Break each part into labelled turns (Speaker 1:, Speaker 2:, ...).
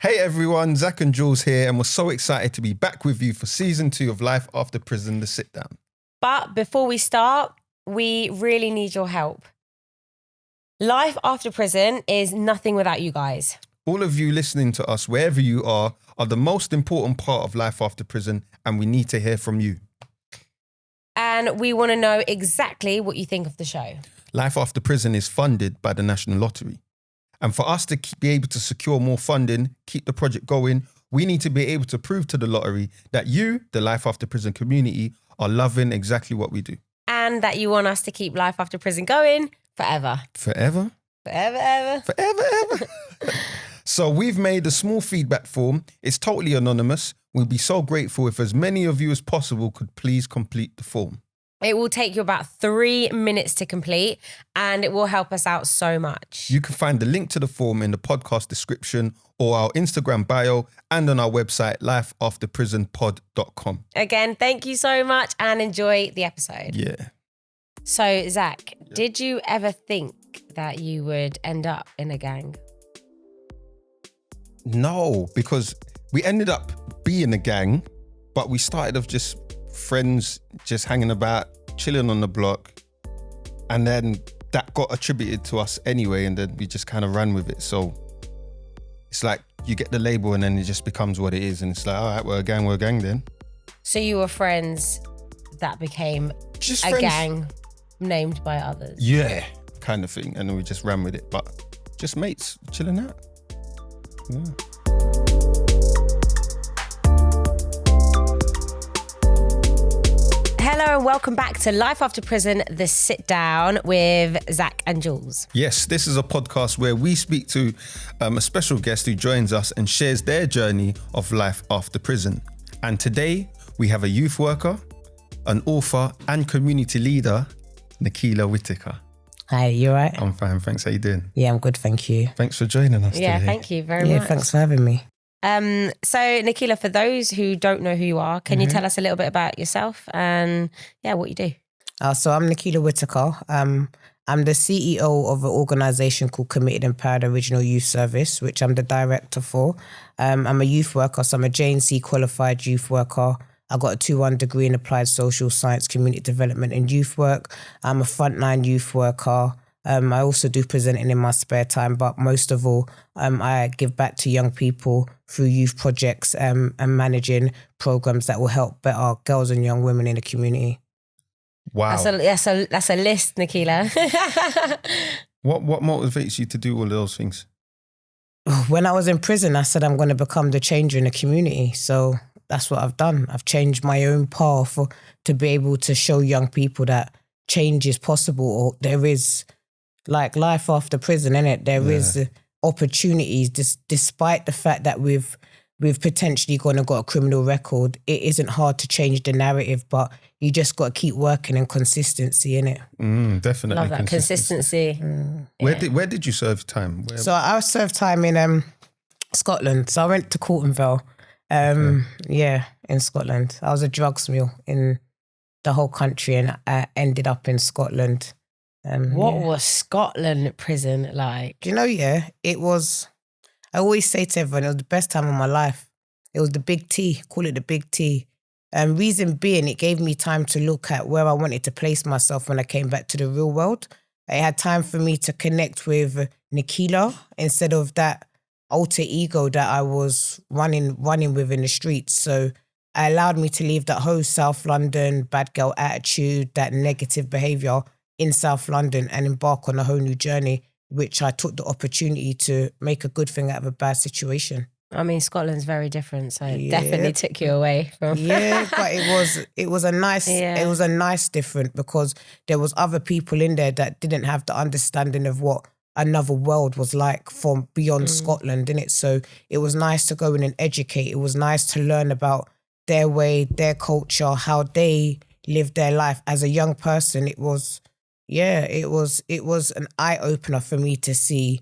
Speaker 1: Hey everyone, Zach and Jules here, and we're so excited to be back with you for season 2 of Life After Prison, The Sit Down.
Speaker 2: But before we start, we really need your help. Life after prison is nothing without you guys.
Speaker 1: All of you listening to us, wherever you are the most important part of Life After Prison, and we need to hear from you.
Speaker 2: And we want to know exactly what you think of the show.
Speaker 1: Life After Prison is funded by the National Lottery. And for us to be able to secure more funding, keep the project going, we need to be able to prove to the lottery that you, the Life After Prison community, are loving exactly what we do.
Speaker 2: And that you want us to keep Life After Prison going forever.
Speaker 1: Forever?
Speaker 2: Forever, ever.
Speaker 1: Forever, ever. So we've made a small feedback form. It's totally anonymous. We'd be so grateful if as many of you as possible could please complete the form.
Speaker 2: It will take you about 3 minutes to complete, and it will help us out so much.
Speaker 1: You can find the link to the form in the podcast description or our Instagram bio and on our website, lifeafterprisonpod.com.
Speaker 2: Again, thank you so much and enjoy the episode.
Speaker 1: Yeah.
Speaker 2: So, Zach, did you ever think that you would end up in a gang?
Speaker 1: No, because we ended up being a gang, but we started off just friends, just hanging about, chilling on the block. And then that got attributed to us anyway, and then we just kind of ran with it. So it's like you get the label and then it just becomes what it is. And it's like, all right, we're a gang then.
Speaker 2: So you were friends that became
Speaker 1: Just
Speaker 2: a
Speaker 1: friends.
Speaker 2: gang named by others?
Speaker 1: Yeah, kind of thing. And then we just ran with it. But just mates, chilling out. Yeah.
Speaker 2: Hello and welcome back to Life After Prison, The Sit Down with Zach and Jules.
Speaker 1: Yes, this is a podcast where we speak to a special guest who joins us and shares their journey of life after prison. And today we have a youth worker, an author and community leader, Nequela Whittaker.
Speaker 3: Hi, you all right?
Speaker 1: I'm fine, thanks. How you doing?
Speaker 3: Yeah, I'm good, thank you.
Speaker 1: Thanks for joining us
Speaker 2: Yeah,
Speaker 1: today.
Speaker 2: thank you very
Speaker 3: Yeah,
Speaker 2: much.
Speaker 3: thanks for having me.
Speaker 2: So Nequela, for those who don't know who you are, can you tell us a little bit about yourself and what you do?
Speaker 3: So I'm Nequela Whittaker. I'm the CEO of an organisation called Committed Empowered Original Youth Service, which I'm the director for. I'm a youth worker, so I'm a JNC qualified youth worker. I got a 2-1 degree in Applied Social Science, Community Development and Youth Work. I'm a frontline youth worker. I also do presenting in my spare time, but most of all, I give back to young people through youth projects and managing programs that will help better girls and young women in the community.
Speaker 1: Wow.
Speaker 2: That's a list, Nequela.
Speaker 1: What motivates you to do all of those things?
Speaker 3: When I was in prison, I said I'm going to become the changer in the community. So that's what I've done. I've changed my own path to be able to show young people that change is possible, or there is like life after prison, innit? There is opportunities, despite the fact that we've potentially got a criminal record. It isn't hard to change the narrative, but you just got to keep working and consistency, innit?
Speaker 1: Definitely.
Speaker 2: Love that consistency.
Speaker 1: Where did you serve time?
Speaker 3: So I served time in Scotland. So I went to Cortonville, in Scotland. I was a drugs mule in the whole country, and I ended up in Scotland.
Speaker 2: What was Scotland prison like?
Speaker 3: Do you know, it was, I always say to everyone, it was the best time of my life. It was the big T, call it the big T. Reason being, it gave me time to look at where I wanted to place myself when I came back to the real world. It had time for me to connect with Nequela instead of that alter ego that I was running with in the streets. So it allowed me to leave that whole South London bad girl attitude, that negative behaviour in South London, and embark on a whole new journey, which I took the opportunity to make a good thing out of a bad situation.
Speaker 2: I mean, Scotland's very different, so it definitely took you away from.
Speaker 3: Yeah, but it was a nice different, because there was other people in there that didn't have the understanding of what another world was like from beyond Scotland, innit? So it was nice to go in and educate. It was nice to learn about their way, their culture, how they live their life. As a young person, it was an eye-opener for me to see,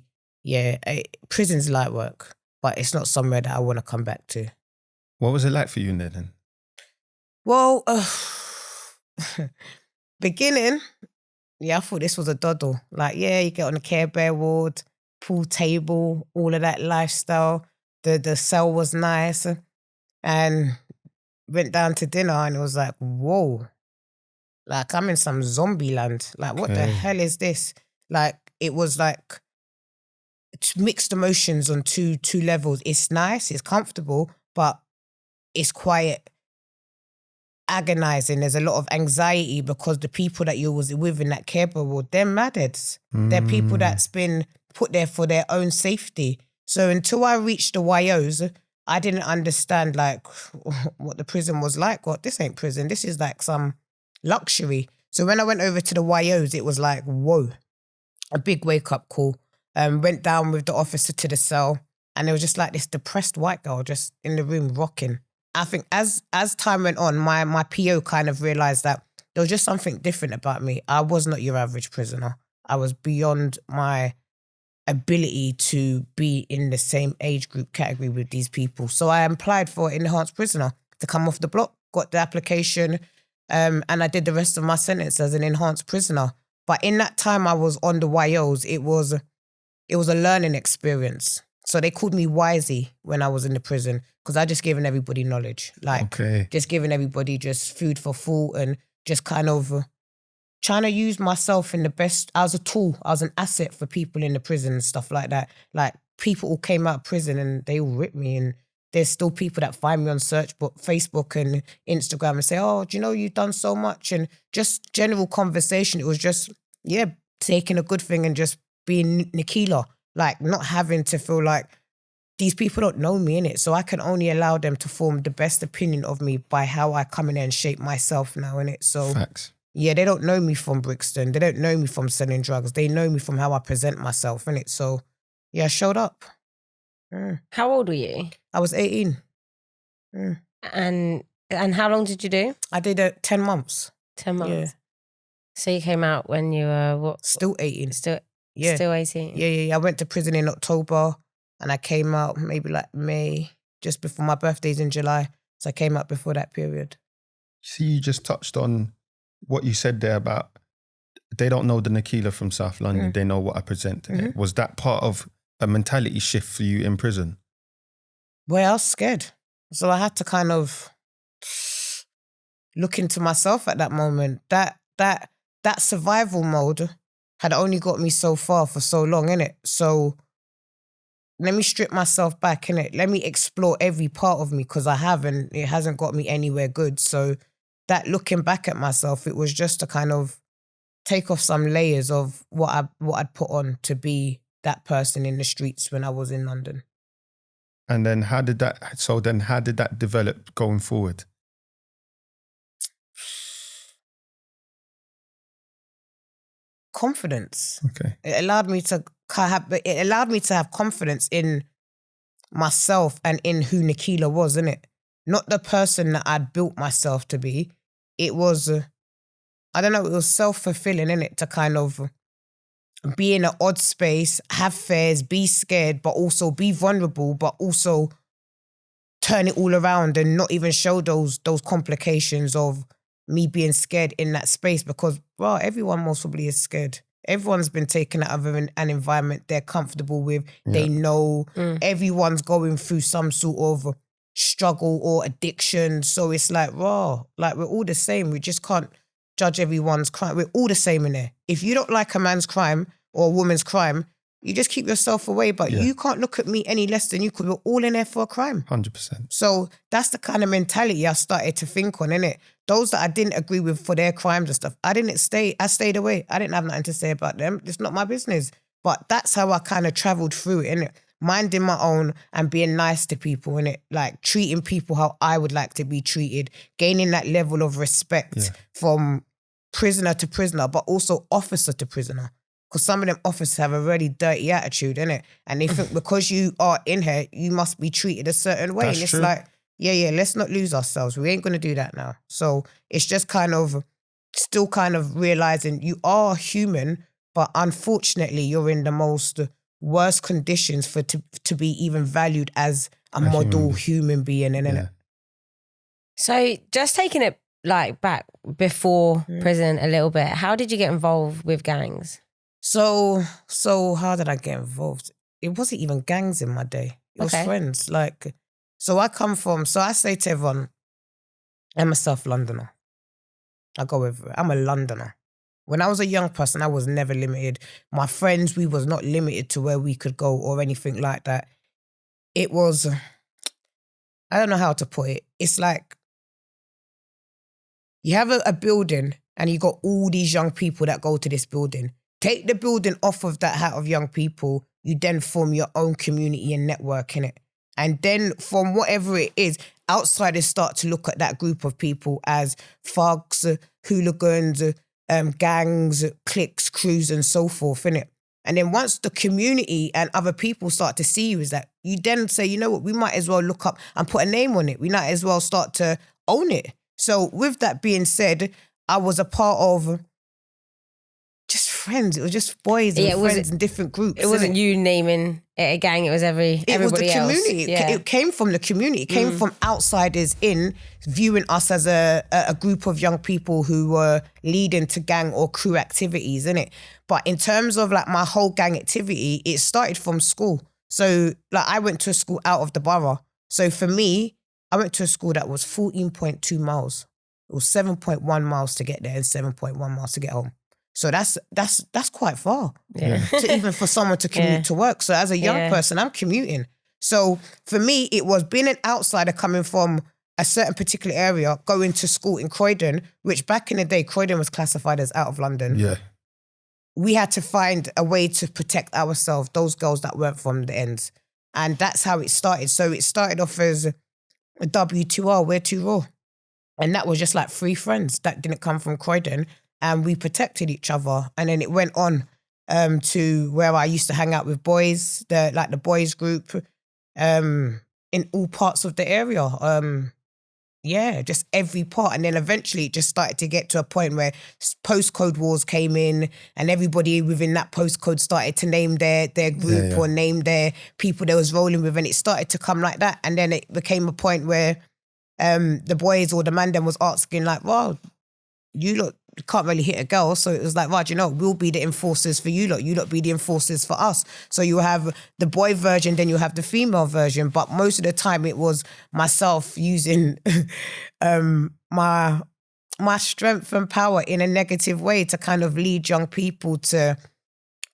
Speaker 3: prison's light work, but it's not somewhere that I want to come back to.
Speaker 1: What was it like for you in there then?
Speaker 3: Well, beginning, I thought this was a doddle. Like, you get on the Care Bear ward, pool table, all of that lifestyle. The cell was nice, and went down to dinner, and it was like, whoa, like I'm in some zombie land. Like, what the
Speaker 1: Okay.
Speaker 3: hell is this? Like, it was like mixed emotions on two levels. It's nice, it's comfortable, but it's quite agonizing. There's a lot of anxiety because the people that you was with in that care bubble, they're madheads. They're people that's been put there for their own safety. So until I reached the YOs, I didn't understand like what the prison was like. What, this ain't prison. This is like some luxury. So when I went over to the YOs, it was like, whoa, a big wake up call. Went down with the officer to the cell, and there was just like this depressed white girl just in the room rocking. I think as time went on, my PO kind of realised that there was just something different about me. I was not your average prisoner. I was beyond my ability to be in the same age group category with these people. So I applied for enhanced prisoner to come off the block, got the application, and I did the rest of my sentence as an enhanced prisoner. But in that time I was on the YOs, it was a learning experience. So they called me Wisey when I was in the prison because I just given everybody knowledge. Like, just giving everybody just food for thought and just kind of trying to use myself in the best. I was a tool. I was an asset for people in the prison and stuff like that. Like, people all came out of prison and they all ripped me, and there's still people that find me on Facebook and Instagram and say, oh, do you know you've done so much? And just general conversation. It was just, taking a good thing and just being Nequela. Like, not having to feel like these people don't know me, innit? So I can only allow them to form the best opinion of me by how I come in there and shape myself now, innit? So,
Speaker 1: Facts.
Speaker 3: Yeah, they don't know me from Brixton. They don't know me from selling drugs. They know me from how I present myself, innit? So, yeah, I showed up.
Speaker 2: How old were you?
Speaker 3: I was 18.
Speaker 2: And how long did you do?
Speaker 3: I did 10 months.
Speaker 2: 10 months?
Speaker 3: Yeah.
Speaker 2: So you came out when you were what?
Speaker 3: Still 18.
Speaker 2: Still 18?
Speaker 3: Yeah. I went to prison in October and I came out maybe like May, just before my birthday's in July. So I came out before that period.
Speaker 1: See, you just touched on what you said there about they don't know the Nequela from South London. They know what I present. Was that part of a mentality shift for you in prison?
Speaker 3: Well, I was scared. So I had to kind of look into myself at that moment. That survival mode had only got me so far for so long, innit? So let me strip myself back, innit? Let me explore every part of me, because I haven't. It hasn't got me anywhere good. So that looking back at myself, it was just to kind of take off some layers of what I'd put on to be that person in the streets when I was in London.
Speaker 1: And then how did that develop going forward?
Speaker 3: Confidence.
Speaker 1: Okay.
Speaker 3: It allowed me to have confidence in myself and in who Nequela was, innit? Not the person that I'd built myself to be. It was, I don't know, it was self-fulfilling, innit? To kind of be in an odd space, have fears, be scared, but also be vulnerable, but also turn it all around and not even show those complications of me being scared in that space, because, well, everyone most probably is scared. Everyone's been taken out of an environment they're comfortable with. Yeah. They know everyone's going through some sort of struggle or addiction. So it's like, raw, like we're all the same. We just can't judge everyone's crime. We're all the same in there. If you don't like a man's crime or a woman's crime, you just keep yourself away. But you can't look at me any less than you could. We're all in there for a crime.
Speaker 1: 100%.
Speaker 3: So that's the kind of mentality I started to think on, innit? Those that I didn't agree with for their crimes and stuff, I stayed away. I didn't have nothing to say about them. It's not my business. But that's how I kind of traveled through it, innit? Minding my own and being nice to people, innit? Like treating people how I would like to be treated, gaining that level of respect from prisoner to prisoner, but also officer to prisoner. Because some of them officers have a really dirty attitude, innit? And they think because you are in here, you must be treated a certain way.
Speaker 1: That's
Speaker 3: and it's
Speaker 1: true.
Speaker 3: like, let's not lose ourselves. We ain't going to do that now. So it's just kind of still kind of realizing you are human, but unfortunately you're in the most worst conditions for to be even valued as a model human being, innit?
Speaker 2: So just taking it like back before prison a little bit, how did you get involved with gangs?
Speaker 3: So how did I get involved? It wasn't even gangs in my day. It was friends. Like, so I say to everyone, I'm a South Londoner. I go everywhere. I'm a Londoner. When I was a young person, I was never limited. My friends, we was not limited to where we could go or anything like that. It was, I don't know how to put it. It's like, you have a building and you got all these young people that go to this building. Take the building off of that hat of young people, you then form your own community and network in it. And then from whatever it is, outsiders start to look at that group of people as thugs, hooligans, gangs, cliques, crews, and so forth, innit? And then once the community and other people start to see you, is that you then say, you know what, we might as well look up and put a name on it. We might as well start to own it. So with that being said, I was a part of just friends. It was just boys and friends in different groups.
Speaker 2: It wasn't you naming it a gang. It was everybody else.
Speaker 3: It was the community. Yeah. It came from the community. It came from outsiders in viewing us as a group of young people who were leading to gang or crew activities, innit? But in terms of like my whole gang activity, it started from school. So like I went to a school out of the borough. So for me, I went to a school that was 14.2 miles. It was 7.1 miles to get there and 7.1 miles to get home. So that's quite far. Yeah. To even for someone to commute to work. So as a young person, I'm commuting. So for me, it was being an outsider coming from a certain particular area, going to school in Croydon, which back in the day, Croydon was classified as out of London.
Speaker 1: Yeah.
Speaker 3: We had to find a way to protect ourselves, those girls that weren't from the ends. And that's how it started. So it started off as a W2R, we're too raw. And that was just like 3 friends that didn't come from Croydon. And we protected each other. And then it went on to where I used to hang out with boys, the boys group, in all parts of the area. Just every part. And then eventually it just started to get to a point where postcode wars came in and everybody within that postcode started to name their group or name their people they was rolling with. And it started to come like that. And then it became a point where the boys or the man then was asking like, well, you lot can't really hit a girl. So it was like, right, we'll be the enforcers for you lot be the enforcers for us. So you have the boy version, then you have the female version. But most of the time it was myself using my strength and power in a negative way to kind of lead young people to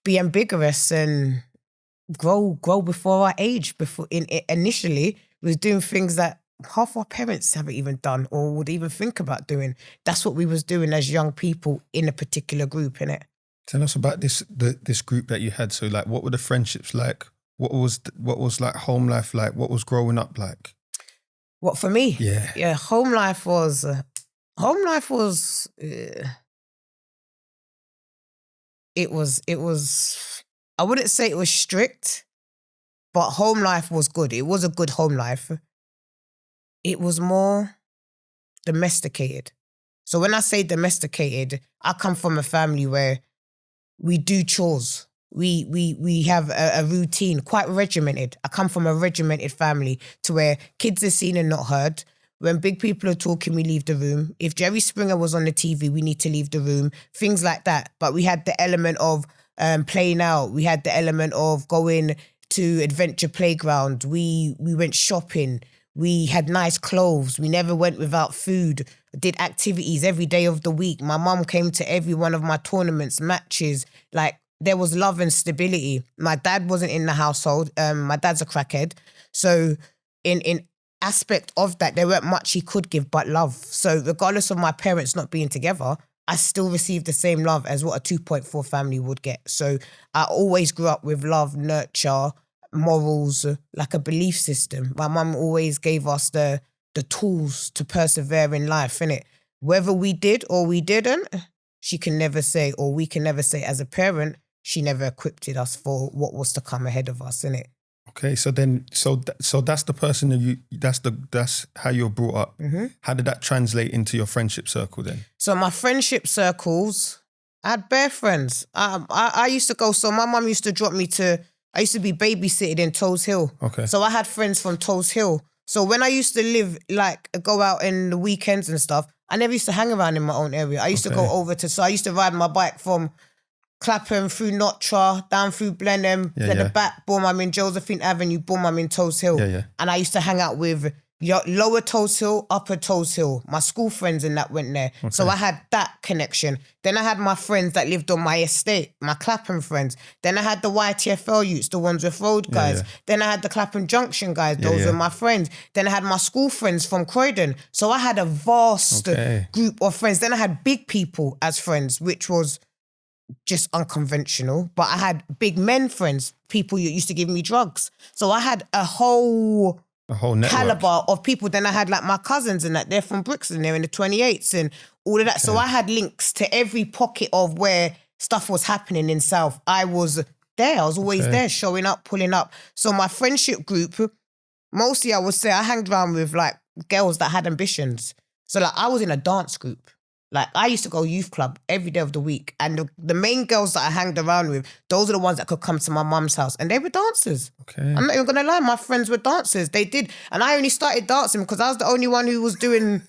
Speaker 3: be ambiguous and grow before our age. Initially, we was doing things that half our parents haven't even done or would even think about doing. That's what we was doing as young people in a particular group, innit?
Speaker 1: Tell us about this group that you had. So like, what were the friendships like? What was like home life like? What was growing up like?
Speaker 3: What, for me?
Speaker 1: Yeah.
Speaker 3: Yeah, home life was, it was, I wouldn't say it was strict, but home life was good. It was a good home life. It was more domesticated. So when I say domesticated, I come from a family where we do chores. We have a routine, quite regimented. I come from a regimented family to where kids are seen and not heard. When big people are talking, we leave the room. If Jerry Springer was on the TV, we need to leave the room. Things like that. But we had the element of playing out. We had the element of going to adventure playground. We went shopping. We had nice clothes. We never went without food. Did activities every day of the week. My mum came to every one of my tournaments, matches. Like, there was love and stability. My dad wasn't in the household. My dad's a crackhead. So in aspect of that, there weren't much he could give but love. So regardless of my parents not being together, I still received the same love as what a 2.4 family would get. So I always grew up with love, nurture, morals, like a belief system. My mum always gave us the tools to persevere in life, innit? Whether we did or we didn't, she can never say, or we can never say as a parent, she never equipped us for what was to come ahead of us, innit?
Speaker 1: Okay, so that's the person that that's how you're brought up. Mm-hmm. How did that translate into your friendship circle then?
Speaker 3: So my friendship circles, I had bare friends. I used to go, so my mum used to drop me to, I used to be babysitted in Toes Hill.
Speaker 1: Okay.
Speaker 3: So I had friends from Toes Hill. So when I used to live, like, go out in the weekends and stuff, I never used to hang around in my own area. I used to go over to, so I used to ride my bike from Clapham through Nottra, down through Blenheim, then the back, boom, I'm in Josephine Avenue, boom, I'm in Toes Hill. And I used to hang out with Lower Toes Hill, Upper Toes Hill. My school friends and that went there. Okay. So I had that connection. Then I had my friends that lived on my estate, my Clapham friends. Then I had the YTFL youths, the Wandsworth Road guys. Then I had the Clapham Junction guys. Those were my friends. Then I had my school friends from Croydon. So I had a vast group of friends. Then I had big people as friends, which was just unconventional. But I had big men friends, people who used to give me drugs. So I had a whole caliber of people. Then I had like my cousins and that, they're from Brixton, they're in the 28s and all of that. Okay. So I had links to every pocket of where stuff was happening in South. I was there, I was always there, showing up, pulling up. So my friendship group, mostly I would say I hanged around with like girls that had ambitions. So like I was in a dance group. Like I used to go youth club every day of the week, and the main girls that I hanged around with, those are the ones that could come to my mum's house, and they were dancers. Okay. I'm not even gonna lie, my friends were dancers. They did, and I only started dancing because I was the only one who was doing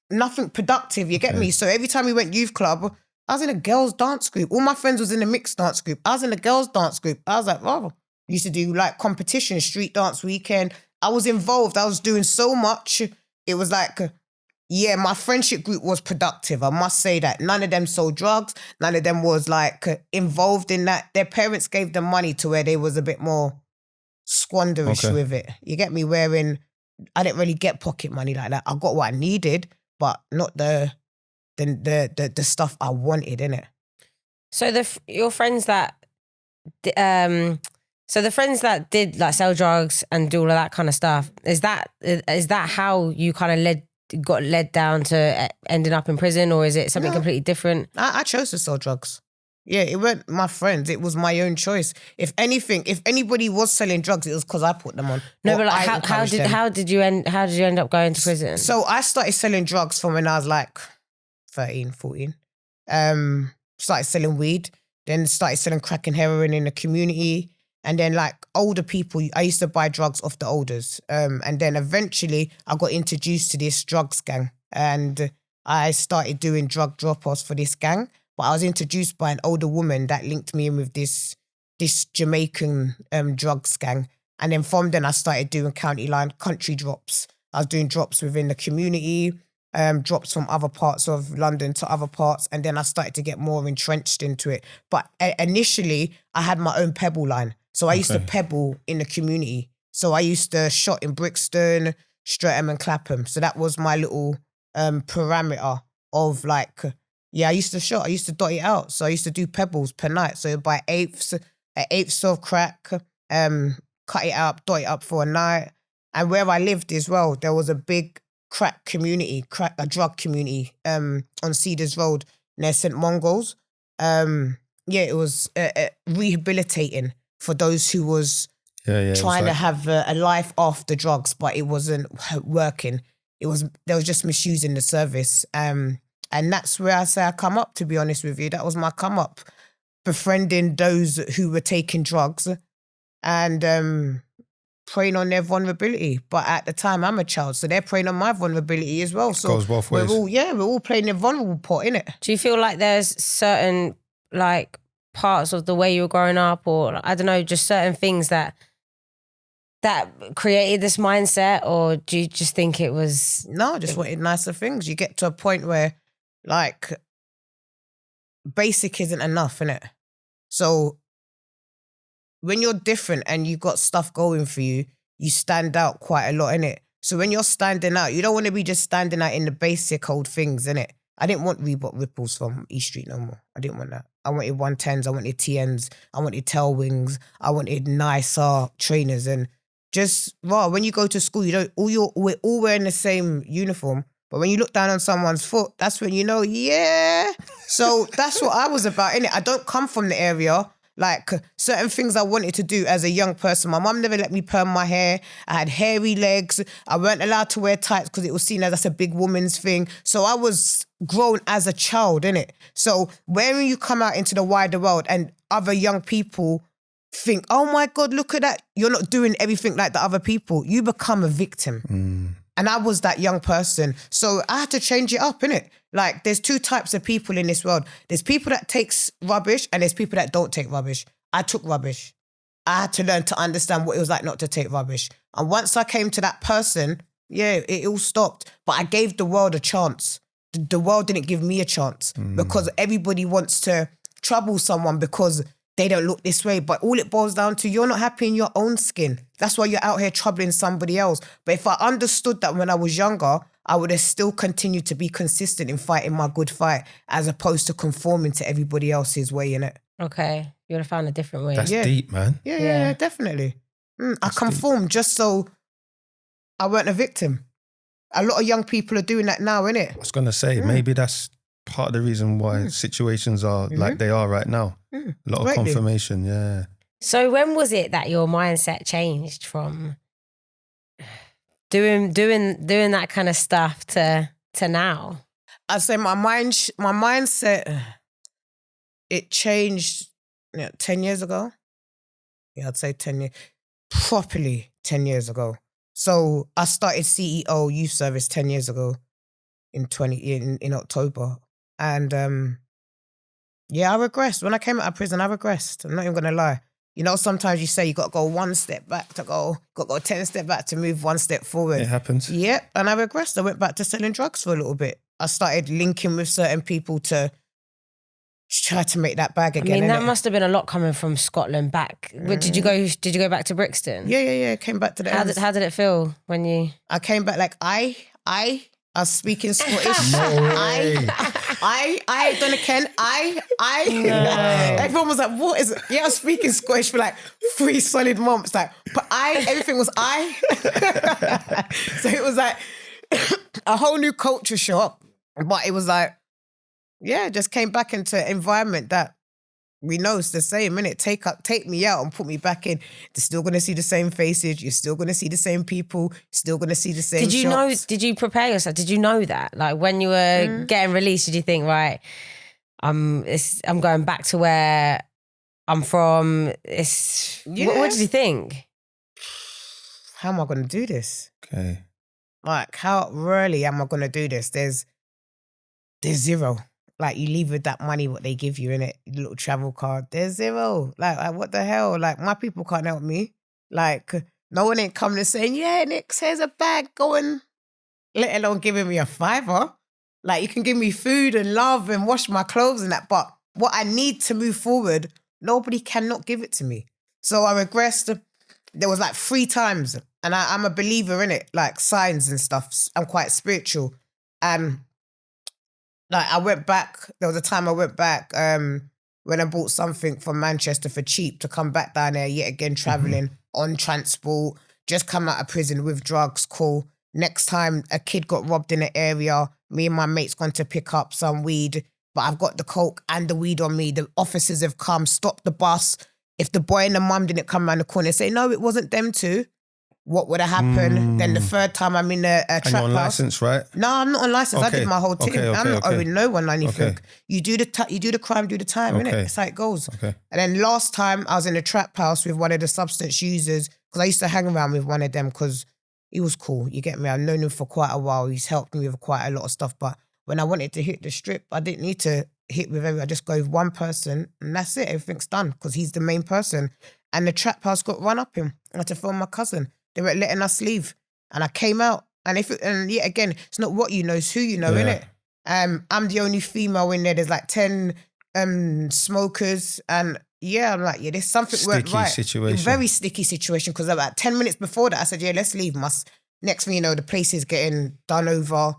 Speaker 3: nothing productive. You get me? So every time we went youth club, I was in a girls' dance group. All my friends was in a mixed dance group. I was in a girls' dance group. I was like, oh, used to do like competition, street dance weekend. I was involved. I was doing so much. It was like. Yeah, my friendship group was productive. I must say that. None of them sold drugs. None of them was like involved in that. Their parents gave them money to where they was a bit more squanderish with it. You get me? Wherein I didn't really get pocket money like that. I got what I needed, but not the stuff I wanted, innit? So
Speaker 2: your friends that, so the friends that did like sell drugs and do all of that kind of stuff, is that how you kind of got led down to ending up in prison, or is it something completely different?
Speaker 3: I chose to sell drugs. Yeah, it weren't my friends. It was my own choice. If anything, if anybody was selling drugs, it was because I put them on.
Speaker 2: No, but like how did you end up going to prison?
Speaker 3: So I started selling drugs from when I was like 13, 14. Started selling weed, then started selling crack and heroin in the community. And then like older people, I used to buy drugs off the olders. And then eventually I got introduced to this drugs gang, and I started doing drug drop-offs for this gang. But I was introduced by an older woman that linked me in with this Jamaican drugs gang. And then from then I started doing county line country drops. I was doing drops within the community, drops from other parts of London to other parts. And then I started to get more entrenched into it. But initially I had my own pebble line. So I used to pebble in the community. So I used to shot in Brixton, Streatham and Clapham. So that was my little parameter of like, I used to shot. I used to dot it out. So I used to do pebbles per night. So by eighths of crack, cut it up, dot it up for a night. And where I lived as well, there was a big crack community, a drug community on Cedars Road near St. Mongols. It was rehabilitating for those who was trying to have a life off the drugs, but it wasn't working. They was just misusing the service. And that's where I say I come up, to be honest with you. That was my come up, befriending those who were taking drugs and preying on their vulnerability. But at the time, I'm a child, so they're preying on my vulnerability as well. So
Speaker 1: goes both ways.
Speaker 3: We're all playing the vulnerable part, innit?
Speaker 2: Do you feel like there's certain like parts of the way you were growing up, or I don't know, just certain things that created this mindset, or do you just think it was...
Speaker 3: No, I just wanted nicer things. You get to a point where like basic isn't enough, innit? So when you're different and you got stuff going for you, you stand out quite a lot, innit? So when you're standing out, you don't want to be just standing out in the basic old things, innit? I didn't want Reebok ripples from East Street no more. I didn't want that. I wanted 110s, I wanted TNs, I wanted tailwings, I wanted nicer trainers. And just, when you go to school, we're all wearing the same uniform. But when you look down on someone's foot, that's when you know, So that's what I was about, innit? I don't come from the area. Like certain things I wanted to do as a young person. My mum never let me perm my hair. I had hairy legs. I weren't allowed to wear tights because it was seen as that's a big woman's thing. So I was grown as a child, innit? So when you come out into the wider world and other young people think, oh my God, look at that. You're not doing everything like the other people. You become a victim. And I was that young person. So I had to change it up, innit? Like, there's two types of people in this world. There's people that takes rubbish and there's people that don't take rubbish. I took rubbish. I had to learn to understand what it was like not to take rubbish. And once I came to that person, it all stopped. But I gave the world a chance. The world didn't give me a chance because everybody wants to trouble someone because they don't look this way. But all it boils down to, you're not happy in your own skin. That's why you're out here troubling somebody else. But if I understood that when I was younger, I would have still continued to be consistent in fighting my good fight as opposed to conforming to everybody else's way, innit?
Speaker 2: Okay. You would have found a different way.
Speaker 1: That's deep, man.
Speaker 3: Yeah, definitely. I conformed just so I weren't a victim. A lot of young people are doing that now, innit?
Speaker 1: I was going to say, maybe that's part of the reason why situations are like they are right now. A lot of confirmation, yeah.
Speaker 2: So when was it that your mindset changed from doing that kind of stuff to now?
Speaker 3: I'd say my mindset, it changed 10 years ago. Yeah, I'd say 10 years. Properly 10 years ago. So I started CEO youth service 10 years ago in October. And I regressed. When I came out of prison, I regressed. I'm not even going to lie. You know, sometimes you say you got to go one step back got to go 10 steps back to move one step forward.
Speaker 1: It happens.
Speaker 3: Yep. And I regressed. I went back to selling drugs for a little bit. I started linking with certain people to try to make that bag again.
Speaker 2: I mean, that must have been a lot coming from Scotland back. Did you go back to Brixton?
Speaker 3: Yeah. Came back to the ends.
Speaker 2: How did it feel when you...
Speaker 3: I came back like, I was speaking Scottish.
Speaker 1: No way.
Speaker 3: I don't know, Ken. No. Everyone was like, what is it? Yeah, I was speaking Scottish for like 3 solid months. Like, but everything was I. So it was like a whole new culture shock. But it was like, just came back into an environment that we know it's the same, innit? Take me out and put me back in. They're still going to see the same faces. You're still going to see the same people. Still going to see the same shots.
Speaker 2: Did you prepare yourself? Did you know that? Like when you were getting released, did you think, right, I'm going back to where I'm from? What did you think?
Speaker 3: How am I going to do this?
Speaker 1: Okay.
Speaker 3: Like, how really am I going to do this? There's zero. Like, you leave with that money, what they give you, innit? Your little travel card. There's zero. Like, what the hell? Like, my people can't help me. Like, no one ain't coming and saying, yeah, Nick, here's a bag, going, let alone giving me a $5. Like, you can give me food and love and wash my clothes and that, but what I need to move forward, nobody cannot give it to me. So I regressed. There was like 3 times, and I'm a believer in it, like signs and stuff. I'm quite spiritual. Like, I went back, there was a time I went back when I bought something from Manchester for cheap to come back down there, yet again, traveling on transport, just come out of prison with drugs, cool. Next time a kid got robbed in an area, me and my mate's gone to pick up some weed, but I've got the coke and the weed on me. The officers have come, stopped the bus. If the boy and the mum didn't come around the corner and say, no, it wasn't them two, what would have happened? Then the 3rd time I'm in a trap house.
Speaker 1: And you're on license, right?
Speaker 3: No, I'm not on license. I did my whole thing. I'm not owing no one anything.
Speaker 1: Okay.
Speaker 3: You do the crime, do the time, innit? It's how it goes.
Speaker 1: Okay.
Speaker 3: And then last time I was in a trap house with one of the substance users, because I used to hang around with one of them because he was cool. You get me? I've known him for quite a while. He's helped me with quite a lot of stuff. But when I wanted to hit the strip, I didn't need to hit with everyone. I just go with one person and that's it. Everything's done because he's the main person. And the trap house got run up him. I had to phone my cousin. They were letting us leave. And I came out. And yet again, it's not what you know, it's who you know, innit? I'm the only female in there. There's like 10 smokers. And I'm like, there's something weren't right.
Speaker 1: Sticky situation.
Speaker 3: Very sticky situation. Because about 10 minutes before that, I said, let's leave. Next thing you know, the place is getting done over.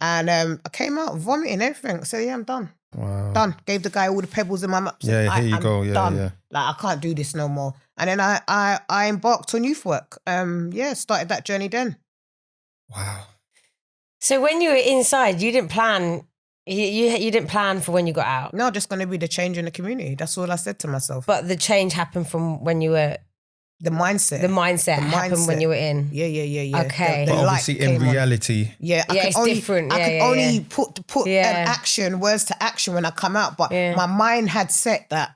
Speaker 3: And I came out vomiting everything. I said, I'm done.
Speaker 1: Wow.
Speaker 3: Done. Gave the guy all the pebbles in my mouth.
Speaker 1: Here you go. Yeah,
Speaker 3: done.
Speaker 1: yeah.
Speaker 3: Like, I can't do this no more. And then I embarked on youth work. Started that journey then.
Speaker 1: Wow.
Speaker 2: So when you were inside, you didn't plan. You didn't plan for when you got out.
Speaker 3: No, just going to be the change in the community. That's all I said to myself.
Speaker 2: But the change happened from when you were.
Speaker 3: The mindset
Speaker 2: happened when you were in.
Speaker 3: Yeah.
Speaker 2: Okay.
Speaker 1: But obviously in reality.
Speaker 2: It's different.
Speaker 3: I could only put words to action when I come out. But my mind had set that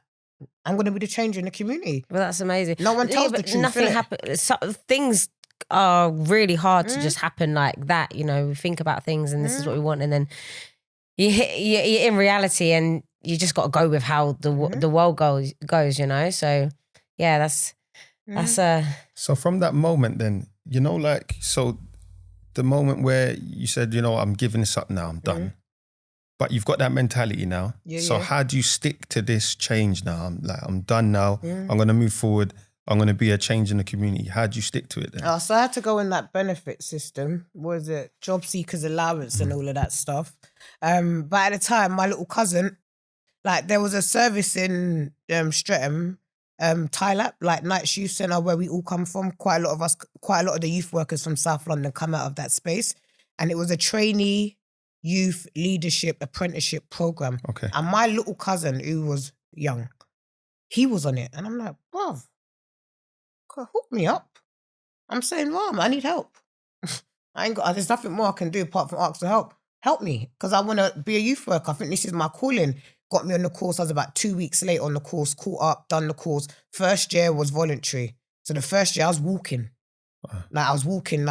Speaker 3: I'm going to be the change in the community.
Speaker 2: Well, that's amazing.
Speaker 3: No one tells the truth.
Speaker 2: Nothing happens. Things are really hard to just happen like that. You know, we think about things and this is what we want. And then you're in reality, and you just got to go with how the world goes. You know. So yeah, that's
Speaker 1: So from that moment, then so the moment where you said, I'm giving this up now, I'm done. But you've got that mentality now. So how do you stick to this change now? I'm done now. I'm going to move forward. I'm going to be a change in the community. How do you stick to it then?
Speaker 3: So I had to go in that benefit system. What is it? Job seekers allowance and all of that stuff. But at the time, my little cousin, there was a service in Streatham, Tylap, Nights Youth Centre, where we all come from. Quite a lot of the youth workers from South London come out of that space. And it was a trainee youth leadership apprenticeship program.
Speaker 1: Okay.
Speaker 3: And my little cousin, who was young, he was on it. And I'm like, bruv, hook me up. I'm saying, Mom, I need help. There's nothing more I can do apart from ask for help. Help me, because I want to be a youth worker. I think this is my calling. Got me on the course. I was about 2 weeks late on the course, caught up, done the course. First year was voluntary. So the first year I was walking. I was walking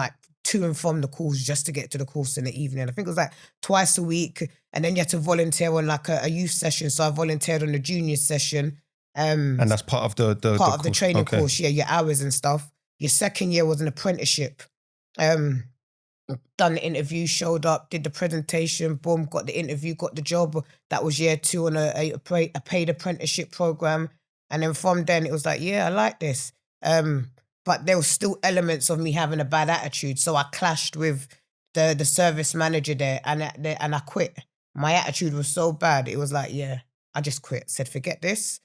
Speaker 3: to and from the course just to get to the course in the evening. I think it was twice a week. And then you had to volunteer on a youth session. So I volunteered on the junior session.
Speaker 1: And that's part of the
Speaker 3: training course. Yeah, your hours and stuff. Your second year was an apprenticeship. Done the interview, showed up, did the presentation, boom, got the interview, got the job. That was year 2 on a paid apprenticeship program. And then from then it was I like this. But there was still elements of me having a bad attitude. So I clashed with the service manager there and I quit. My attitude was so bad. It was I just quit. Said, forget this.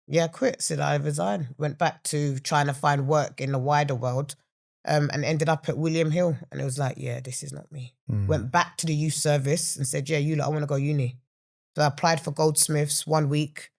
Speaker 3: Yeah, I quit. Said, I resign. Went back to trying to find work in the wider world and ended up at William Hill. And it was this is not me. Went back to the youth service and said, I want to go uni. So I applied for Goldsmiths 1 week.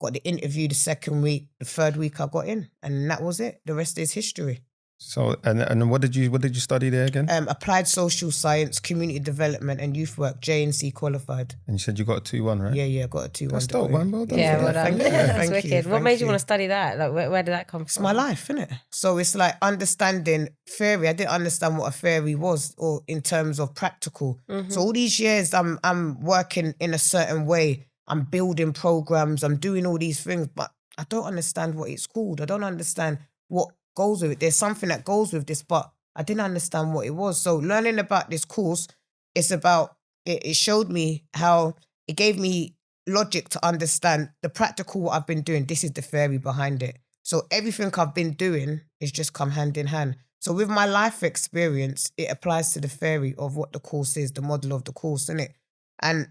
Speaker 3: Got the interview the second week. The third week I got in, and that was it. The rest is history.
Speaker 1: So and what did you study there again?
Speaker 3: Applied social science, community development, and youth work. JNC qualified.
Speaker 1: And you said you got a 2-1, right?
Speaker 3: Yeah, I got a 2-1.
Speaker 1: That's dope, man. Well done.
Speaker 2: Yeah, well done. That's wicked. What made you want to study that? Where did that come from?
Speaker 3: It's my life, isn't it? So it's understanding theory. I didn't understand what a theory was, or in terms of practical. So all these years, I'm working in a certain way. I'm building programs. I'm doing all these things, but I don't understand what it's called. I don't understand what goes with it. There's something that goes with this, but I didn't understand what it was. So learning about this course, it showed me how, it gave me logic to understand the practical, what I've been doing. This is the theory behind it. So everything I've been doing is just come hand in hand. So with my life experience, it applies to the theory of what the course is, the model of the course, innit? And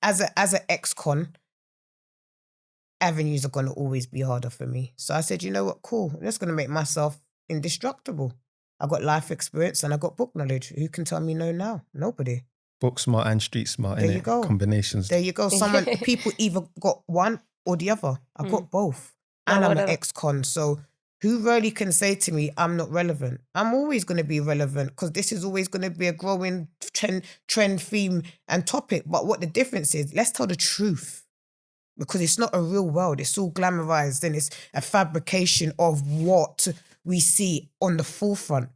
Speaker 3: as an ex-con, avenues are going to always be harder for me. So I said, you know what, cool. I'm just going to make myself indestructible. I got life experience and I got book knowledge. Who can tell me no now? Nobody.
Speaker 1: Book smart and street smart.
Speaker 3: There you go.
Speaker 1: Combinations.
Speaker 3: There you go. People either got one or the other. I got both. And I'm an ex-con. So who really can say to me, I'm not relevant? I'm always going to be relevant because this is always going to be a growing trend, theme and topic. But what the difference is, let's tell the truth. Because it's not a real world. It's all glamorized and it's a fabrication of what we see on the forefront.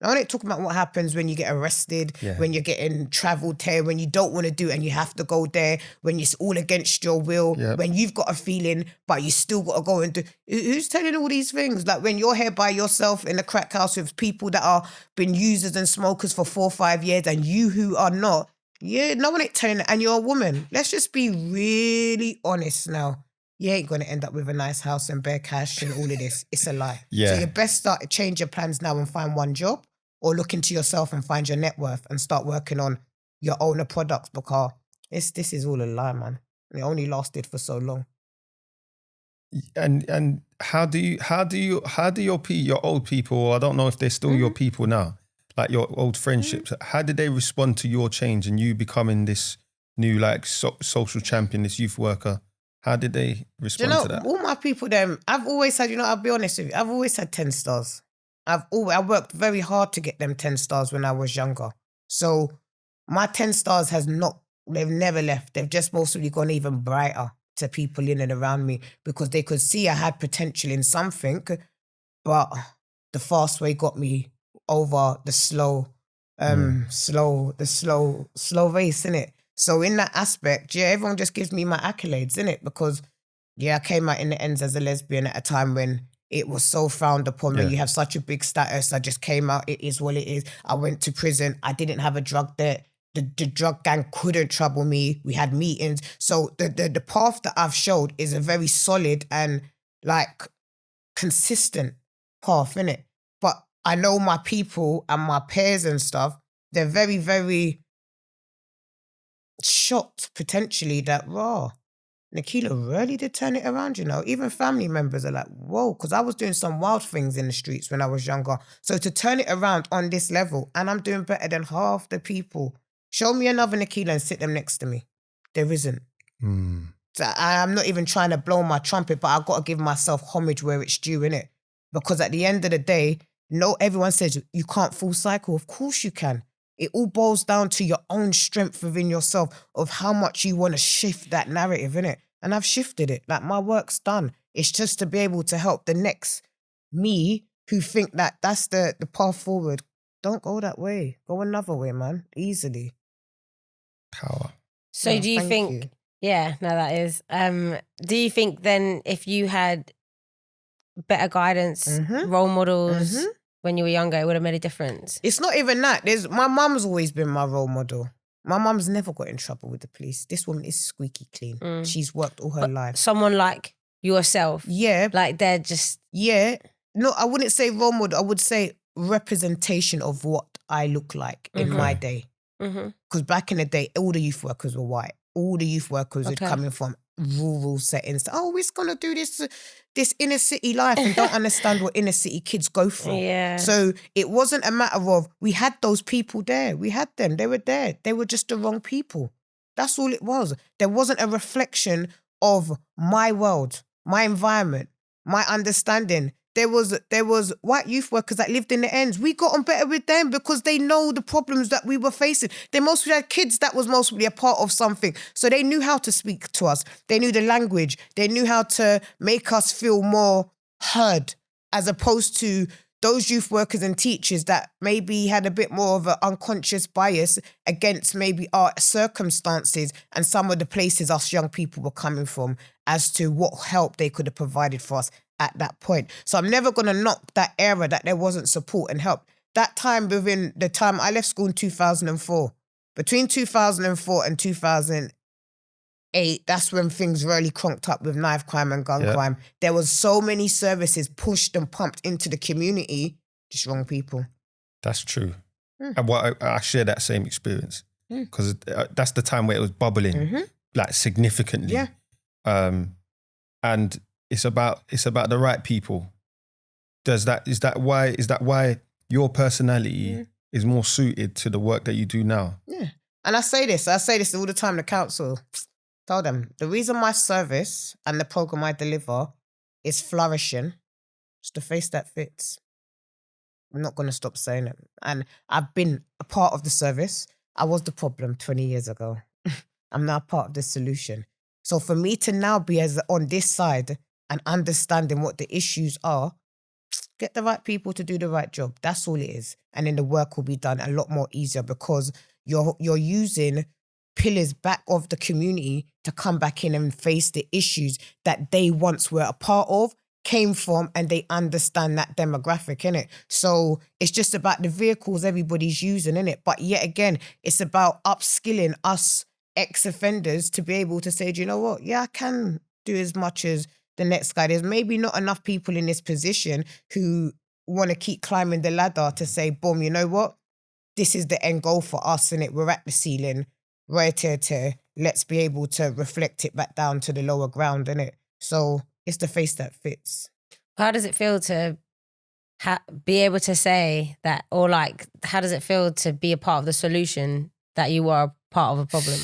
Speaker 3: I ain't talking about what happens when you get arrested, when you're getting travelled here, when you don't want to do it and you have to go there, when it's all against your will, when you've got a feeling but you still got to go and do. Who's telling all these things? When you're here by yourself in a crack house with people that are been users and smokers for 4 or 5 years and you who are not, no one ain't telling it, and you're a woman. Let's just be really honest now. You ain't going to end up with a nice house and bare cash and all of this. It's a lie. So you best start to change your plans now and find one job, or look into yourself and find your net worth and start working on your owner products, because this is all a lie, man. It only lasted for so long.
Speaker 1: And how do your old people, I don't know if they're still your people now, like your old friendships, how did they respond to your change and you becoming this new social champion, this youth worker? How did they respond to that?
Speaker 3: All my people, I've always had, I'll be honest with you, I've always had 10 stars. I worked very hard to get them 10 stars when I was younger. So my 10 stars they've never left. They've just mostly gone even brighter to people in and around me because they could see I had potential in something, but the fast way got me over the slow race, innit? So in that aspect, yeah, everyone just gives me my accolades, innit? Because, yeah, I came out in the ends as a lesbian at a time when it was so frowned upon, when you have such a big status. I just came out, it is what it is. I went to prison, I didn't have a drug debt. The drug gang couldn't trouble me. We had meetings. So the path that I've showed is a very solid and like consistent path, innit? But I know my people and my peers and stuff, they're very, very shocked potentially that, raw, Nequela really did turn it around, you know. Even family members are like, whoa, because I was doing some wild things in the streets when I was younger. So to turn it around on this level, and I'm doing better than half the people. Show me another Nequela and sit them next to me. There isn't. So I'm not even trying to blow my trumpet, but I've got to give myself homage where it's due, innit? Because at the end of the day, everyone says you can't full cycle. Of course you can. It all boils down to your own strength within yourself of how much you want to shift that narrative, innit? And I've shifted it. Like, my work's done. It's just to be able to help the next me who think that that's the path forward. Don't go that way. Go another way, man. Easily.
Speaker 1: Power.
Speaker 2: So do you think, yeah, no, that is. Do you think then if you had better guidance, role models when you were younger, it would have made a difference?
Speaker 3: It's not even that. My mum's always been my role model. My mum's never got in trouble with the police. This woman is squeaky clean. She's worked all her life.
Speaker 2: Someone like yourself.
Speaker 3: Yeah.
Speaker 2: Like they're just...
Speaker 3: Yeah. No, I wouldn't say role model. I would say representation of what I look like in my day. Because back in the day, all the youth workers were white. All the youth workers were coming from rural settings. Oh, we're going to do this inner city life and don't understand what inner city kids go through.
Speaker 2: Yeah.
Speaker 3: So it wasn't a matter of, we had those people there. We had them. They were there. They were just the wrong people. That's all it was. There wasn't a reflection of my world, my environment, my understanding. There was white youth workers that lived in the ends. We got on better with them because they know the problems that we were facing. They mostly had kids that was mostly a part of something. So they knew how to speak to us. They knew the language. They knew how to make us feel more heard, as opposed to those youth workers and teachers that maybe had a bit more of an unconscious bias against maybe our circumstances and some of the places us young people were coming from as to what help they could have provided for us at that point. So I'm never going to knock that era that there wasn't support and help. That time, within the time I left school in 2004, between 2004 and 2008, that's when things really conked up with knife crime and gun crime. There was so many services pushed and pumped into the community, just wrong people.
Speaker 1: That's true. And I share that same experience because that's the time where it was bubbling, like significantly.
Speaker 3: Yeah.
Speaker 1: And it's about the right people. Is that why your personality is more suited to the work that you do now? Yeah.
Speaker 3: And I say this all the time to council. Tell them, the reason my service and the program I deliver is flourishing, it's the face that fits. I'm not going to stop saying it. And I've been a part of the service. I was the problem 20 years ago. I'm now part of the solution. So for me to now be on this side and understanding what the issues are, get the right people to do the right job. That's all it is. And then the work will be done a lot more easier because you're using pillars back of the community to come back in and face the issues that they once were a part of, came from, and they understand that demographic, innit? So it's just about the vehicles everybody's using, innit? But yet again, it's about upskilling us ex-offenders to be able to say, do you know what? Yeah, I can do as much as the next guy. There's maybe not enough people in this position who want to keep climbing the ladder to say, boom, you know what? This is the end goal for us, innit? We're at the ceiling. Right here, let's be able to reflect it back down to the lower ground, innit? So it's the face that fits.
Speaker 2: How does it feel to be able to say that, or like, how does it feel to be a part of the solution that you are part of a problem?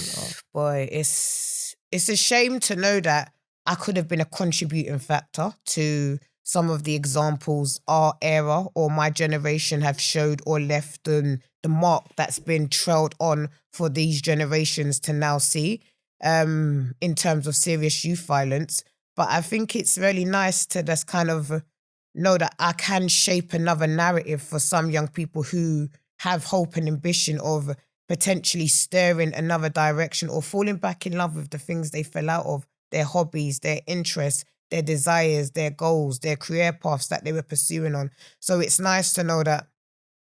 Speaker 3: Boy, it's a shame to know that I could have been a contributing factor to some of the examples our era or my generation have showed or left the mark that's been trailed on for these generations to now see in terms of serious youth violence. But I think it's really nice to just kind of know that I can shape another narrative for some young people who have hope and ambition of potentially steer in another direction or falling back in love with the things they fell out of, their hobbies, their interests, their desires, their goals, their career paths that they were pursuing on. So it's nice to know that,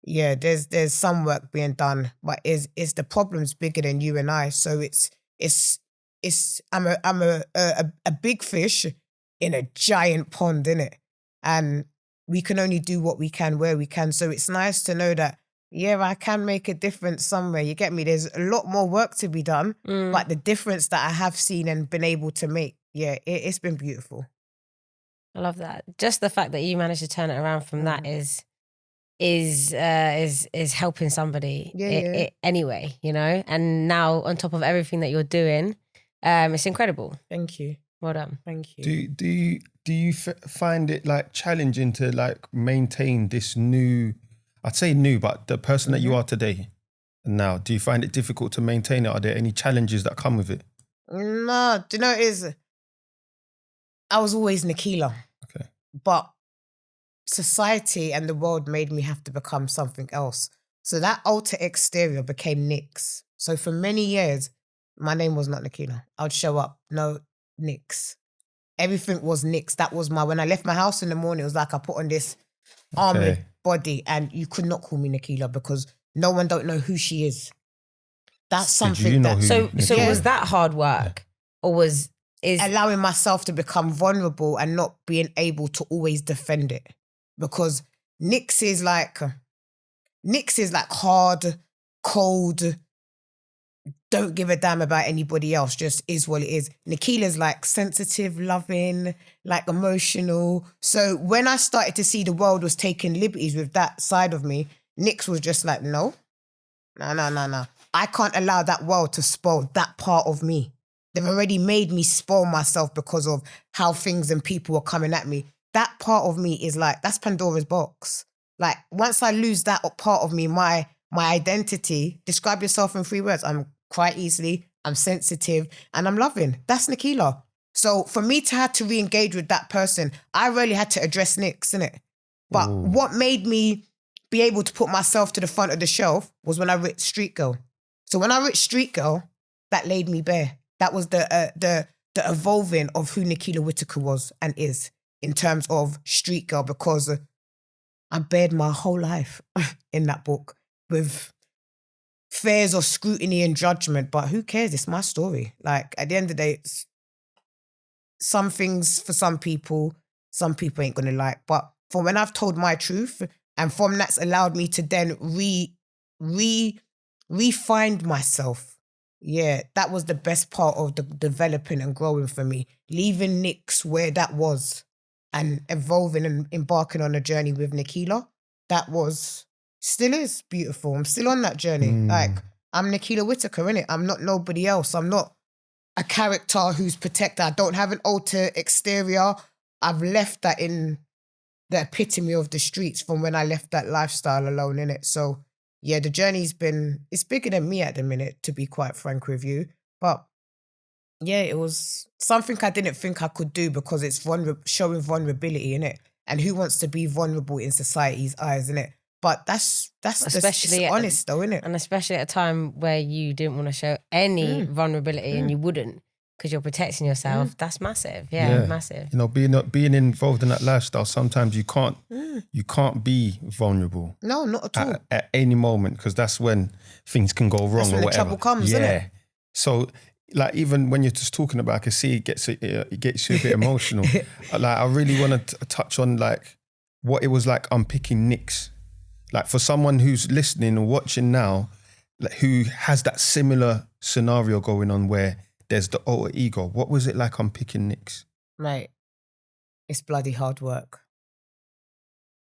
Speaker 3: yeah, there's some work being done, but is the problem's bigger than you and I. So I'm a big fish in a giant pond, innit? And we can only do what we can where we can. So it's nice to know that, yeah, I can make a difference somewhere. You get me? There's a lot more work to be done, but the difference that I have seen and been able to make, yeah, it's been beautiful.
Speaker 2: I love that. Just the fact that you managed to turn it around from that is helping somebody anyway, you know? And now on top of everything that you're doing, it's incredible.
Speaker 3: Thank you.
Speaker 2: Well done.
Speaker 3: Thank you.
Speaker 1: Do you find it like challenging to like maintain this new, I'd say new, but the person that you are today now, do you find it difficult to maintain it? Are there any challenges that come with it?
Speaker 3: No, do you know what it is? I was always Nequela.
Speaker 1: Okay.
Speaker 3: But society and the world made me have to become something else. So that alter exterior became Nix. So for many years, my name was not Nequela. I would show up, no, Nix. Everything was Nix. That was when I left my house in the morning, it was like I put on this armored body and you could not call me Nequela because no one don't know who she is. That's something that...
Speaker 2: So was that hard work? Or is
Speaker 3: allowing myself to become vulnerable and not being able to always defend it? Because Nix is like hard, cold, don't give a damn about anybody else, just is what it is. Nequela's like sensitive, loving, like emotional. So when I started to see the world was taking liberties with that side of me, Nix was just like, no. I can't allow that world to spoil that part of me. They've already made me spoil myself because of how things and people are coming at me. That part of me is like, that's Pandora's box. Like, once I lose that part of me, my identity, describe yourself in 3 words. I'm quite easily, I'm sensitive, and I'm loving. That's Nequela. So for me to have to re-engage with that person, I really had to address Nix, innit? But what made me be able to put myself to the front of the shelf was when I wrote Street Girl. So when I wrote Street Girl, that laid me bare. That was the evolving of who Nequela Whittaker was and is in terms of Street Girl, because I bared my whole life in that book with fears of scrutiny and judgment, but who cares? It's my story. Like, at the end of the day, it's some things for some people ain't gonna like. But from when I've told my truth, and from that's allowed me to then re-find myself. Yeah, that was the best part of the developing and growing for me. Leaving Nix where that was and evolving and embarking on a journey with Nequela, that was, still is beautiful. I'm still on that journey. Like, I'm Nequela Whittaker, innit? I'm not nobody else. I'm not a character who's protected. I don't have an alter exterior. I've left that in the epitome of the streets from when I left that lifestyle alone, innit? So, yeah, the journey's it's bigger than me at the minute, to be quite frank with you. But yeah, it was something I didn't think I could do because it's showing vulnerability, innit? And who wants to be vulnerable in society's eyes, innit? But that's especially honest though, innit?
Speaker 2: And especially at a time where you didn't want to show any vulnerability and you wouldn't because you're protecting yourself. That's massive. Yeah, massive.
Speaker 1: You know, being involved in that lifestyle, sometimes you can't be vulnerable.
Speaker 3: No, not at all.
Speaker 1: At any moment, because that's when things can go wrong
Speaker 3: that's when
Speaker 1: or whatever.
Speaker 3: The trouble comes, innit?
Speaker 1: So, like, even when you're just talking about, I can see it gets you a bit emotional. Like, I really want to touch on like what it was like unpicking Nix. Like, for someone who's listening or watching now, like, who has that similar scenario going on where there's the alter ego. What was it like unpicking Nix?
Speaker 3: Mate, it's bloody hard work.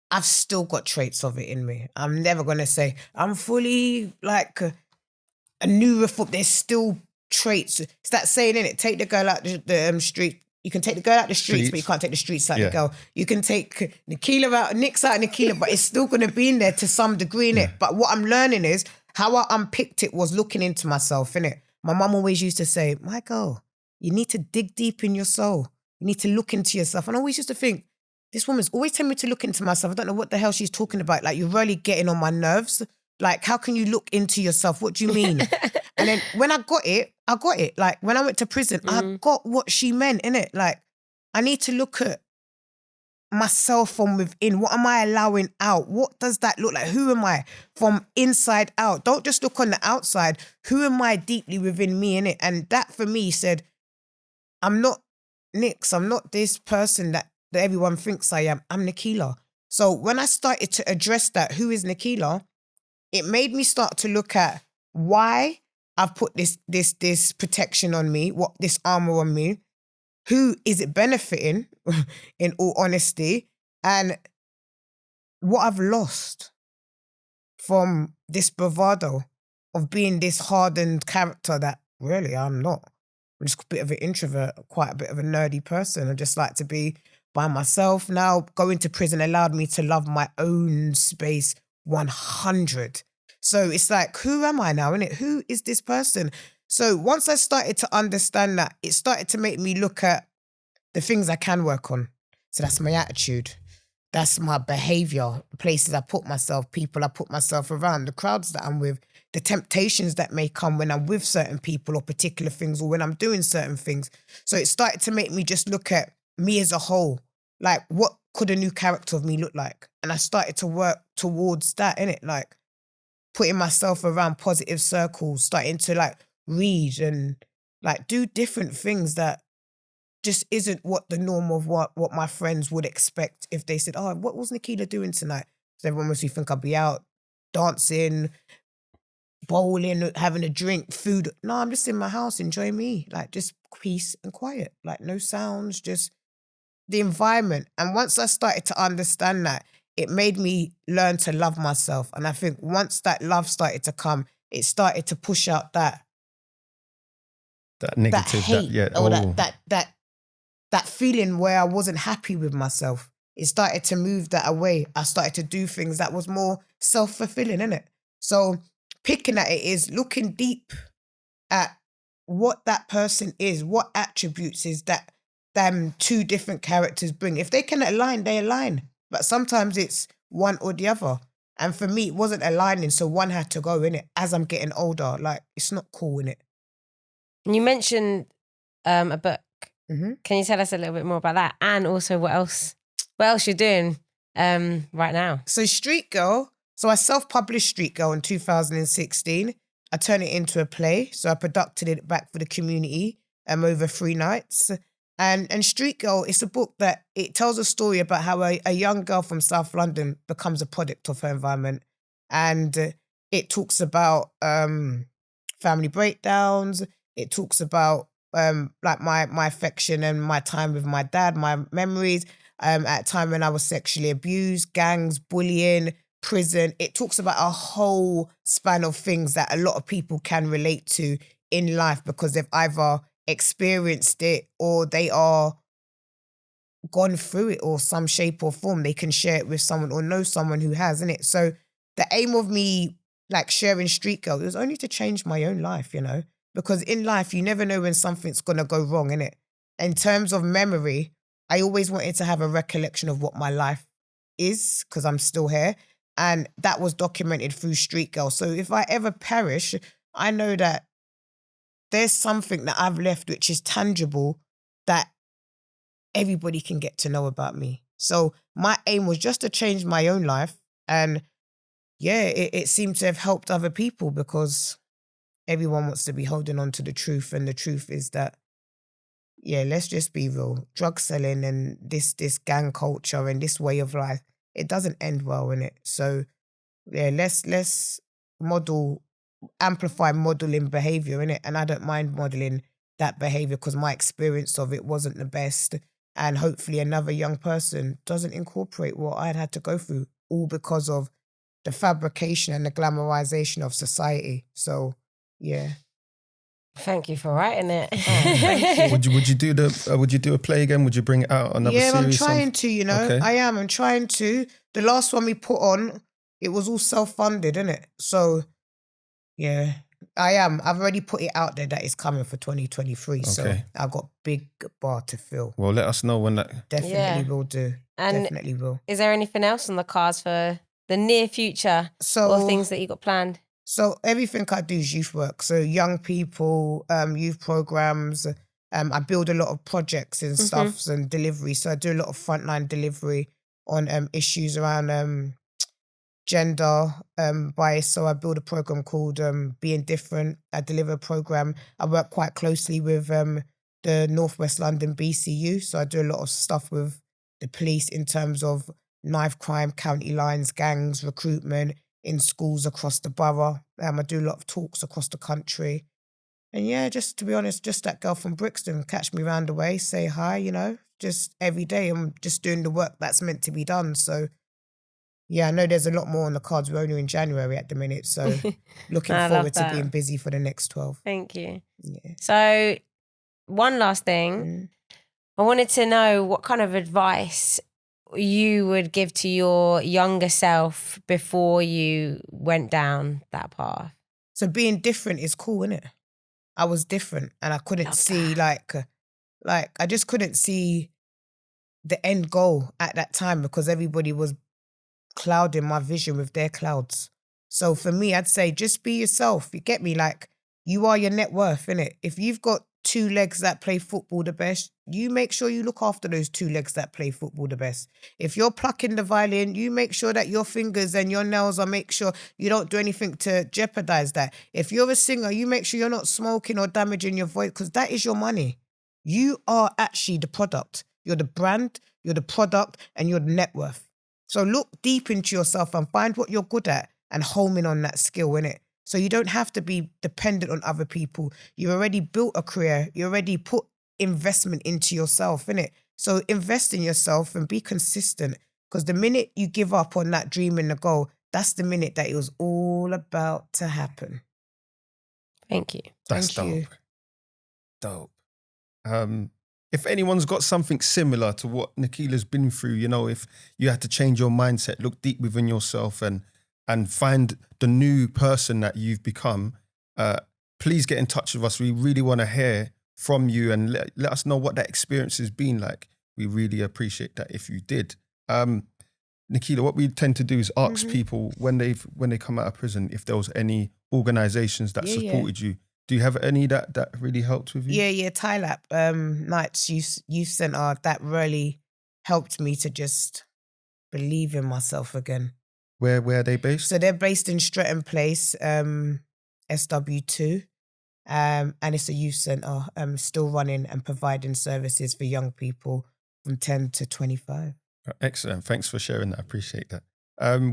Speaker 3: I've still got traits of it in me. I'm never going to say I'm fully like a new reform. There's still traits. It's that saying, innit? Take the girl out the street. You can take the girl out the streets, but you can't take the streets out the girl. You can take Nequela out, Nix out Nequela, but it's still going to be in there to some degree, innit? But what I'm learning is how I unpicked it was looking into myself, innit? My mum always used to say, my girl, you need to dig deep in your soul. You need to look into yourself. And I always used to think, this woman's always telling me to look into myself. I don't know what the hell she's talking about. Like, you're really getting on my nerves. Like, how can you look into yourself? What do you mean? And then when I got it. Like, when I went to prison, I got what she meant, innit? Like, I need to look at myself from within. What am I allowing out? What does that look like? Who am I from inside out? Don't just look on the outside. Who am I deeply within me, innit? And that for me said, I'm not Nix. I'm not this person that everyone thinks I am. I'm Nequela. So when I started to address that, who is Nequela? It made me start to look at why I've put this protection on me, this armor on me. Who is it benefiting, in all honesty, and what I've lost from this bravado of being this hardened character that really I'm not. I'm just a bit of an introvert, quite a bit of a nerdy person. I just like to be by myself. Now, going to prison allowed me to love my own space 100. So it's like, who am I now, innit? Who is this person? So once I started to understand that, it started to make me look at the things I can work on. So that's my attitude. That's my behavior, the places I put myself, people I put myself around, the crowds that I'm with, the temptations that may come when I'm with certain people or particular things, or when I'm doing certain things. So it started to make me just look at me as a whole. Like, what could a new character of me look like? And I started to work towards that, innit? Like, putting myself around positive circles, starting to like read and like do different things that just isn't what the norm of what my friends would expect if they said, oh, what was Nequela doing tonight? So everyone must think I'd be out dancing, bowling, having a drink, food. No, I'm just in my house enjoying me, like just peace and quiet, like no sounds, just the environment. And once I started to understand that, it made me learn to love myself. And I think once that love started to come, it started to push out that
Speaker 1: negative,
Speaker 3: hate, or that feeling where I wasn't happy with myself. It started to move that away. I started to do things that was more self-fulfilling, innit? So picking at it is looking deep at what that person is, what attributes is that them two different characters bring. If they can align, they align. But sometimes it's one or the other. And for me, it wasn't aligning, so one had to go, innit? As I'm getting older, like, it's not cool, innit?
Speaker 2: You mentioned a book.
Speaker 3: Mm-hmm.
Speaker 2: Can you tell us a little bit more about that? And also what else you're doing right now?
Speaker 3: So Street Girl, I self-published Street Girl in 2016. I turned it into a play. So I produced it back for the community over 3 nights. And Street Girl, it's a book that it tells a story about how a young girl from South London becomes a product of her environment. And it talks about family breakdowns. It talks about like my affection and my time with my dad, my memories at a time when I was sexually abused, gangs, bullying, prison. It talks about a whole span of things that a lot of people can relate to in life because they've either experienced it or they are gone through it or some shape or form. They can share it with someone or know someone who has, innit? So the aim of me like sharing Street Girl, it was only to change my own life, you know? Because in life, you never know when something's going to go wrong, innit? In terms of memory, I always wanted to have a recollection of what my life is because I'm still here. And that was documented through Street Girl. So if I ever perish, I know that there's something that I've left which is tangible that everybody can get to know about me. So my aim was just to change my own life. And yeah, it seemed to have helped other people because everyone wants to be holding on to the truth. And the truth is that, yeah, let's just be real. Drug selling and this gang culture and this way of life, it doesn't end well, innit? So yeah, let's amplify modeling behavior, innit? And I don't mind modeling that behavior because my experience of it wasn't the best. And hopefully another young person doesn't incorporate what I'd had to go through, all because of the fabrication and the glamorization of society. So yeah.
Speaker 2: Thank you for writing it.
Speaker 3: Thank you.
Speaker 1: Would you do a play again? Would you bring it out another series?
Speaker 3: Yeah, I'm trying to, you know.
Speaker 1: Okay.
Speaker 3: I am. I'm trying to. The last one we put on, it was all self-funded, innit? So yeah, I am. I've already put it out there that it's coming for 2023. So
Speaker 1: Okay.
Speaker 3: I've got big bar to fill.
Speaker 1: Well, let us know when that.
Speaker 3: Definitely
Speaker 2: Yeah.
Speaker 3: will do.
Speaker 2: And
Speaker 3: Definitely will.
Speaker 2: is there anything else on the cards for the near future or things that you got planned?
Speaker 3: So everything I do is youth work. So young people, youth programs. I build a lot of projects and stuffs and delivery. So I do a lot of frontline delivery on issues around gender bias. So I build a program called Being Different. I deliver a program. I work quite closely with the Northwest London BCU. So I do a lot of stuff with the police in terms of knife crime, county lines, gangs, recruitment in schools across the borough. I do a lot of talks across the country. And yeah, just to be honest, just that girl from Brixton, catch me round the way, say hi, you know, just every day I'm just doing the work that's meant to be done. So yeah, I know there's a lot more on the cards. We're only in January at the minute. So looking forward to being busy for the next 12.
Speaker 2: Thank you.
Speaker 3: Yeah.
Speaker 2: So one last thing. I wanted to know what kind of advice you would give to your younger self before you went down that path.
Speaker 3: So being different is cool, isn't it? I was different and I couldn't see like I just couldn't see the end goal at that time because everybody was clouding my vision with their clouds. So for me, I'd say just be yourself. You get me? Like you are your net worth, innit? If you've got 2 legs that play football the best, you make sure you look after those 2 legs that play football the best. If you're plucking the violin, you make sure that your fingers and your nails make sure you don't do anything to jeopardize that. If you're a singer, you make sure you're not smoking or damaging your voice because that is your money. You are actually the product. You're the brand, you're the product, and you're the net worth. So look deep into yourself and find what you're good at and home in on that skill, innit? So you don't have to be dependent on other people. You already built a career. You already put investment into yourself, innit? So invest in yourself and be consistent because the minute you give up on that dream and the goal, that's the minute that it was all about to happen.
Speaker 2: Thank you.
Speaker 1: That's
Speaker 3: Thank you.
Speaker 1: Dope. If anyone's got something similar to what Nequela's been through, you know, if you had to change your mindset, look deep within yourself and find the new person that you've become, please get in touch with us. We really want to hear from you and let us know what that experience has been like. We really appreciate that if you did. Nequela, what we tend to do is ask people when they come out of prison if there was any organisations that supported you. Do you have any that really helped with you?
Speaker 3: Yeah, Tylap Nights Youth Centre, that really helped me to just believe in myself again.
Speaker 1: Where are they based?
Speaker 3: So they're based in Streatham Place, SW2, and it's a youth centre, still running and providing services for young people from 10 to 25.
Speaker 1: Excellent. Thanks for sharing that. I appreciate that.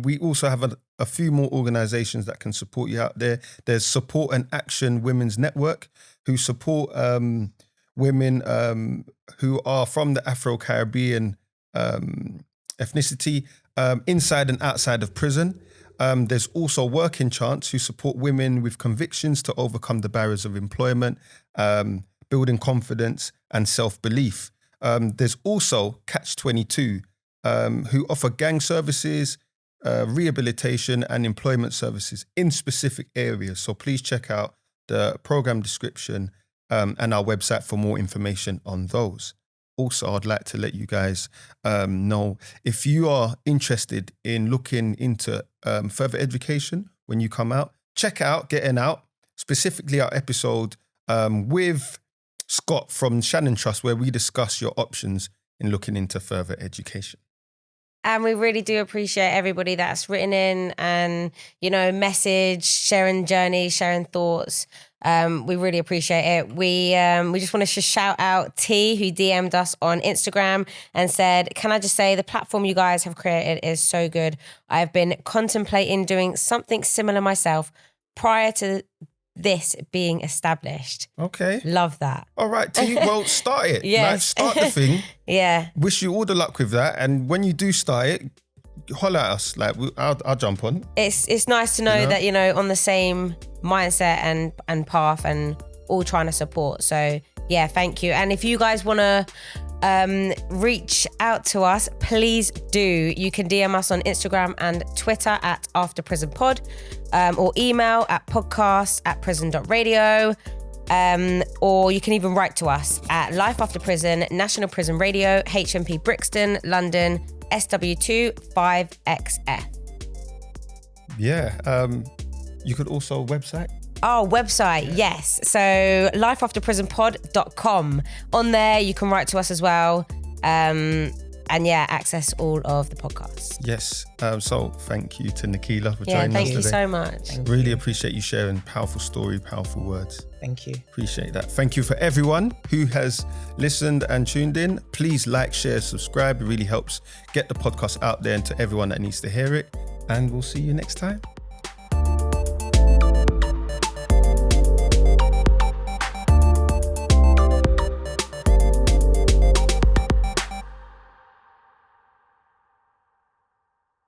Speaker 1: We also have a few more organisations that can support you out there. There's Support and Action Women's Network, who support women who are from the Afro-Caribbean ethnicity inside and outside of prison. There's also Working Chance, who support women with convictions to overcome the barriers of employment, building confidence and self-belief. There's also Catch 22, who offer gang services, rehabilitation and employment services in specific areas. So please check out the program description and our website for more information on those. Also, I'd like to let you guys know, if you are interested in looking into further education when you come out, check out Getting Out, specifically our episode with Scott from Shannon Trust, where we discuss your options in looking into further education.
Speaker 2: And we really do appreciate everybody that's written in and, you know, message, sharing journeys, sharing thoughts. We really appreciate it. We just want to shout out T, who DM'd us on Instagram and said, can I just say the platform you guys have created is so good. I've been contemplating doing something similar myself prior to this being established.
Speaker 1: Okay.
Speaker 2: Love that.
Speaker 1: All right, T. Well, start it.
Speaker 2: Yes.
Speaker 1: Like, start the thing.
Speaker 2: Yeah.
Speaker 1: Wish you all the luck with that. And when you do start it, holler at us. Like, I'll jump on.
Speaker 2: It's nice to know that, you know, on the same mindset and path and all trying to support. So, yeah, thank you. And if you guys want to reach out to us, please do. You can DM us on Instagram and Twitter at AfterPrisonPod, or email at podcast@prison.radio, or you can even write to us at Life After Prison, National Prison Radio, HMP Brixton, London, SW2 5XF.
Speaker 1: You could also website.
Speaker 2: Oh, website, yes. So lifeafterprisonpod.com. On there, you can write to us as well. And access all of the podcasts.
Speaker 1: Yes. So thank you to Nequela for joining us today.
Speaker 2: Thank you so much.
Speaker 1: Really appreciate you sharing powerful story, powerful words.
Speaker 3: Thank you.
Speaker 1: Appreciate that. Thank you for everyone who has listened and tuned in. Please like, share, subscribe. It really helps get the podcast out there and to everyone that needs to hear it. And we'll see you next time.